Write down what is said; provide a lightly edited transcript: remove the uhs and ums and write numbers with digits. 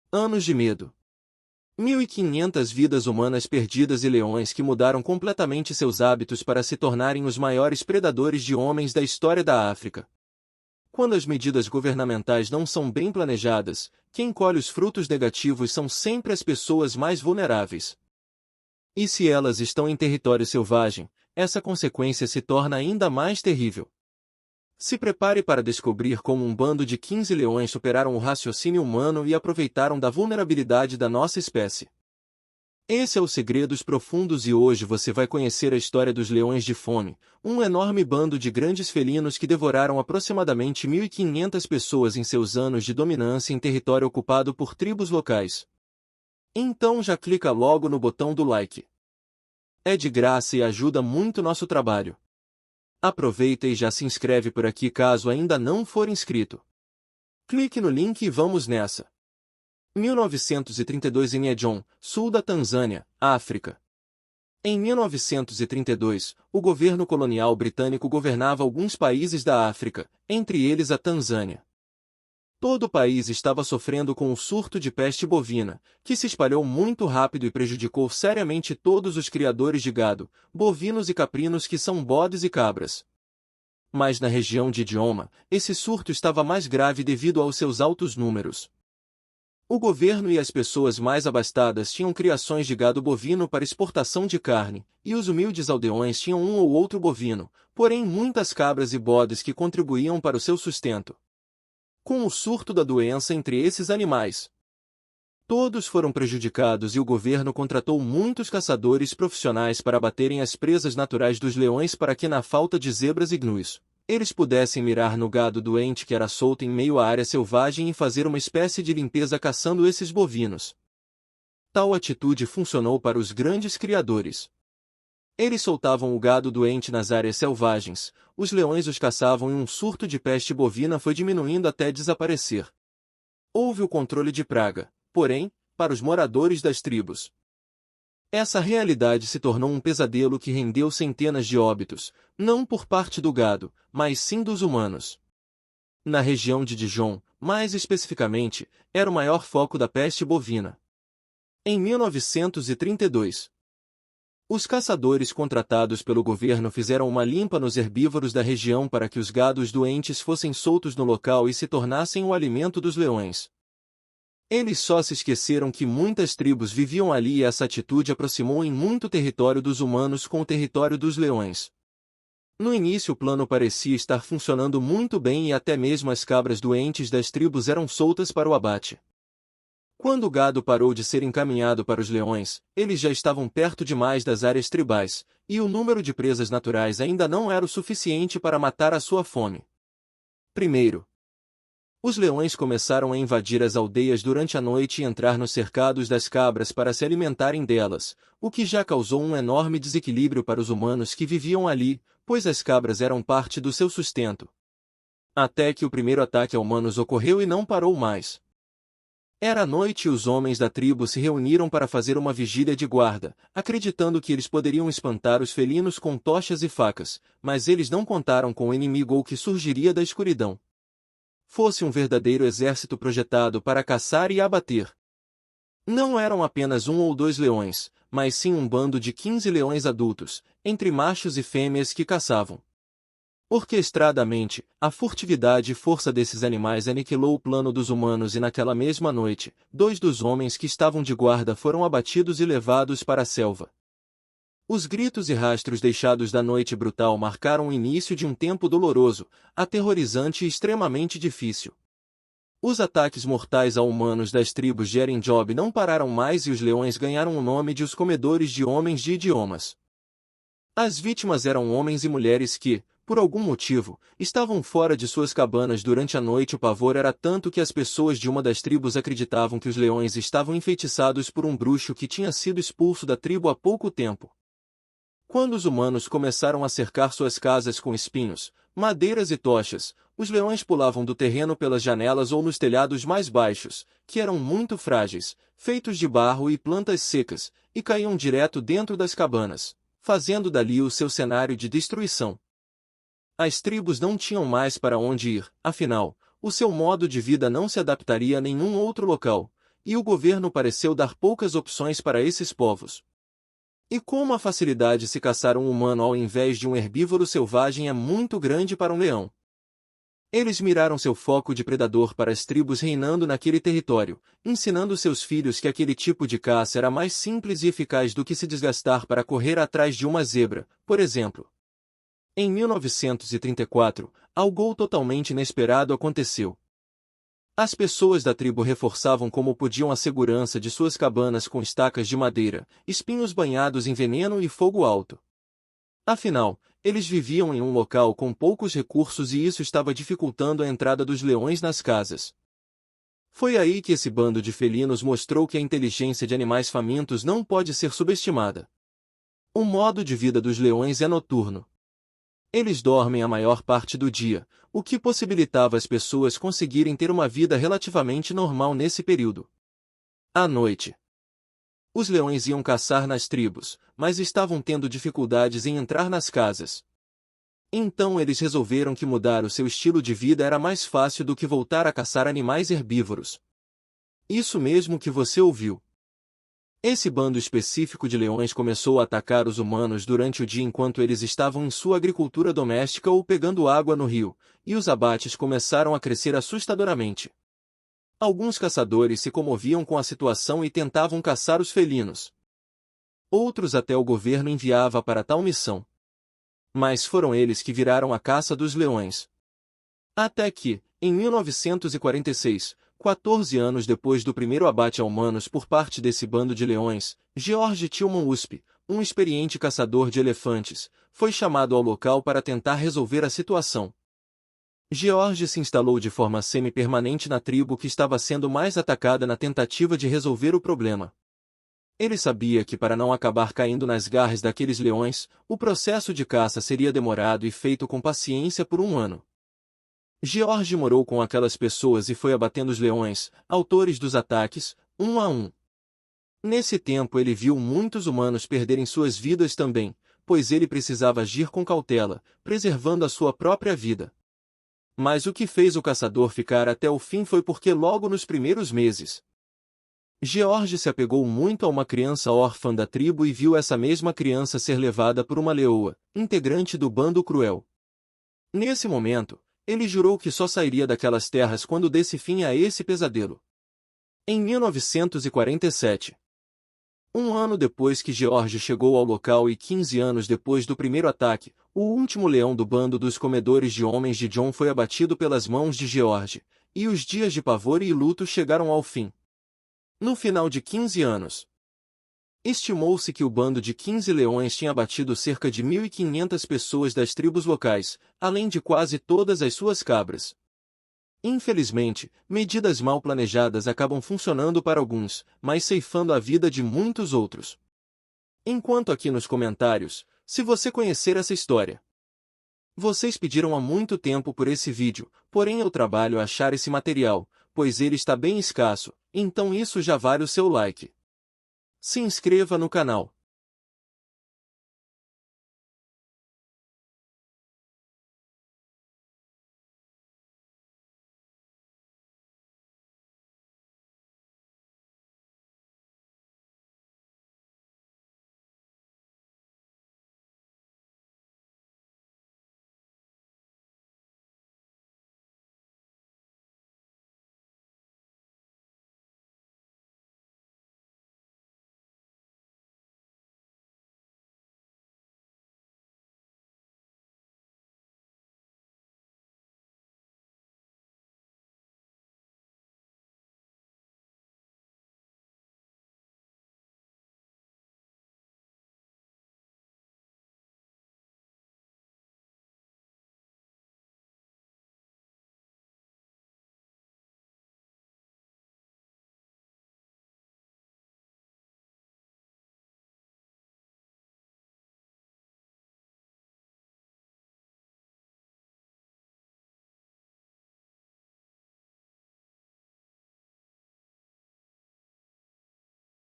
Anos de medo. 1.500 vidas humanas perdidas e leões que mudaram completamente seus hábitos para se tornarem os maiores predadores de homens da história da África. Quando as medidas governamentais não são bem planejadas, quem colhe os frutos negativos são sempre as pessoas mais vulneráveis. E se elas estão em território selvagem, essa consequência se torna ainda mais terrível. Se prepare para descobrir como um bando de 15 leões superaram o raciocínio humano e aproveitaram da vulnerabilidade da nossa espécie. Esse é o Segredos Profundos e hoje você vai conhecer a história dos leões de fome, um enorme bando de grandes felinos que devoraram aproximadamente 1.500 pessoas em seus anos de dominância em território ocupado por tribos locais. Então já clica logo no botão do like. É de graça e ajuda muito nosso trabalho. Aproveita e já se inscreve por aqui caso ainda não for inscrito. Clique no link e vamos nessa. 1932 em Ejon, sul da Tanzânia, África. Em 1932, o governo colonial britânico governava alguns países da África, entre eles a Tanzânia. Todo o país estava sofrendo com o surto de peste bovina, que se espalhou muito rápido e prejudicou seriamente todos os criadores de gado, bovinos e caprinos que são bodes e cabras. Mas na região de Idioma, esse surto estava mais grave devido aos seus altos números. O governo e as pessoas mais abastadas tinham criações de gado bovino para exportação de carne, e os humildes aldeões tinham um ou outro bovino, porém muitas cabras e bodes que contribuíam para o seu sustento. Com o surto da doença entre esses animais, todos foram prejudicados e o governo contratou muitos caçadores profissionais para abaterem as presas naturais dos leões para que, na falta de zebras e gnus, eles pudessem mirar no gado doente que era solto em meio à área selvagem e fazer uma espécie de limpeza caçando esses bovinos. Tal atitude funcionou para os grandes criadores. Eles soltavam o gado doente nas áreas selvagens, os leões os caçavam e um surto de peste bovina foi diminuindo até desaparecer. Houve o controle de praga, porém, para os moradores das tribos. Essa realidade se tornou um pesadelo que rendeu centenas de óbitos, não por parte do gado, mas sim dos humanos. Na região de Dijon, mais especificamente, era o maior foco da peste bovina. Em 1932, os caçadores contratados pelo governo fizeram uma limpa nos herbívoros da região para que os gados doentes fossem soltos no local e se tornassem o alimento dos leões. Eles só se esqueceram que muitas tribos viviam ali e essa atitude aproximou em muito território dos humanos com o território dos leões. No início o plano parecia estar funcionando muito bem e até mesmo as cabras doentes das tribos eram soltas para o abate. Quando o gado parou de ser encaminhado para os leões, eles já estavam perto demais das áreas tribais, e o número de presas naturais ainda não era o suficiente para matar a sua fome. Primeiro, os leões começaram a invadir as aldeias durante a noite e entrar nos cercados das cabras para se alimentarem delas, o que já causou um enorme desequilíbrio para os humanos que viviam ali, pois as cabras eram parte do seu sustento. Até que o primeiro ataque a humanos ocorreu e não parou mais. Era noite e os homens da tribo se reuniram para fazer uma vigília de guarda, acreditando que eles poderiam espantar os felinos com tochas e facas, mas eles não contaram com o inimigo ou que surgiria da escuridão. Fosse um verdadeiro exército projetado para caçar e abater. Não eram apenas um ou dois leões, mas sim um bando de 15 leões adultos, entre machos e fêmeas que caçavam. Orquestradamente, a furtividade e força desses animais aniquilou o plano dos humanos e naquela mesma noite, 2 dos homens que estavam de guarda foram abatidos e levados para a selva. Os gritos e rastros deixados da noite brutal marcaram o início de um tempo doloroso, aterrorizante e extremamente difícil. Os ataques mortais a humanos das tribos de Eren-Job não pararam mais e os leões ganharam o nome de os comedores de homens de idiomas. As vítimas eram homens e mulheres que, por algum motivo, estavam fora de suas cabanas durante a noite. O pavor era tanto que as pessoas de uma das tribos acreditavam que os leões estavam enfeitiçados por um bruxo que tinha sido expulso da tribo há pouco tempo. Quando os humanos começaram a cercar suas casas com espinhos, madeiras e tochas, os leões pulavam do terreno pelas janelas ou nos telhados mais baixos, que eram muito frágeis, feitos de barro e plantas secas, e caíam direto dentro das cabanas, fazendo dali o seu cenário de destruição. As tribos não tinham mais para onde ir, afinal, o seu modo de vida não se adaptaria a nenhum outro local, e o governo pareceu dar poucas opções para esses povos. E como a facilidade se caçar um humano ao invés de um herbívoro selvagem é muito grande para um leão. Eles miraram seu foco de predador para as tribos reinando naquele território, ensinando seus filhos que aquele tipo de caça era mais simples e eficaz do que se desgastar para correr atrás de uma zebra, por exemplo. Em 1934, algo totalmente inesperado aconteceu. As pessoas da tribo reforçavam como podiam a segurança de suas cabanas com estacas de madeira, espinhos banhados em veneno e fogo alto. Afinal, eles viviam em um local com poucos recursos e isso estava dificultando a entrada dos leões nas casas. Foi aí que esse bando de felinos mostrou que a inteligência de animais famintos não pode ser subestimada. O modo de vida dos leões é noturno. Eles dormem a maior parte do dia, o que possibilitava as pessoas conseguirem ter uma vida relativamente normal nesse período. À noite, os leões iam caçar nas tribos, mas estavam tendo dificuldades em entrar nas casas. Então eles resolveram que mudar o seu estilo de vida era mais fácil do que voltar a caçar animais herbívoros. Isso mesmo que você ouviu. Esse bando específico de leões começou a atacar os humanos durante o dia enquanto eles estavam em sua agricultura doméstica ou pegando água no rio, e os abates começaram a crescer assustadoramente. Alguns caçadores se comoviam com a situação e tentavam caçar os felinos. Outros até o governo enviava para tal missão. Mas foram eles que viraram a caça dos leões. Até que, em 1946, 14 anos depois do primeiro abate a humanos por parte desse bando de leões, George Tillman Usp, um experiente caçador de elefantes, foi chamado ao local para tentar resolver a situação. George se instalou de forma semi-permanente na tribo que estava sendo mais atacada na tentativa de resolver o problema. Ele sabia que para não acabar caindo nas garras daqueles leões, o processo de caça seria demorado e feito com paciência por um ano. George morou com aquelas pessoas e foi abatendo os leões, autores dos ataques, um a um. Nesse tempo ele viu muitos humanos perderem suas vidas também, pois ele precisava agir com cautela, preservando a sua própria vida. Mas o que fez o caçador ficar até o fim foi porque logo nos primeiros meses, George se apegou muito a uma criança órfã da tribo e viu essa mesma criança ser levada por uma leoa, integrante do bando cruel. Nesse momento, ele jurou que só sairia daquelas terras quando desse fim a esse pesadelo. Em 1947, um ano depois que George chegou ao local e 15 anos depois do primeiro ataque, o último leão do bando dos comedores de homens de John foi abatido pelas mãos de George, e os dias de pavor e luto chegaram ao fim. No final de 15 anos, estimou-se que o bando de 15 leões tinha abatido cerca de 1.500 pessoas das tribos locais, além de quase todas as suas cabras. Infelizmente, medidas mal planejadas acabam funcionando para alguns, mas ceifando a vida de muitos outros. Enquanto aqui nos comentários, se você conhecer essa história. Vocês pediram há muito tempo por esse vídeo, porém eu trabalho a achar esse material, pois ele está bem escasso, então isso já vale o seu like. Se inscreva no canal.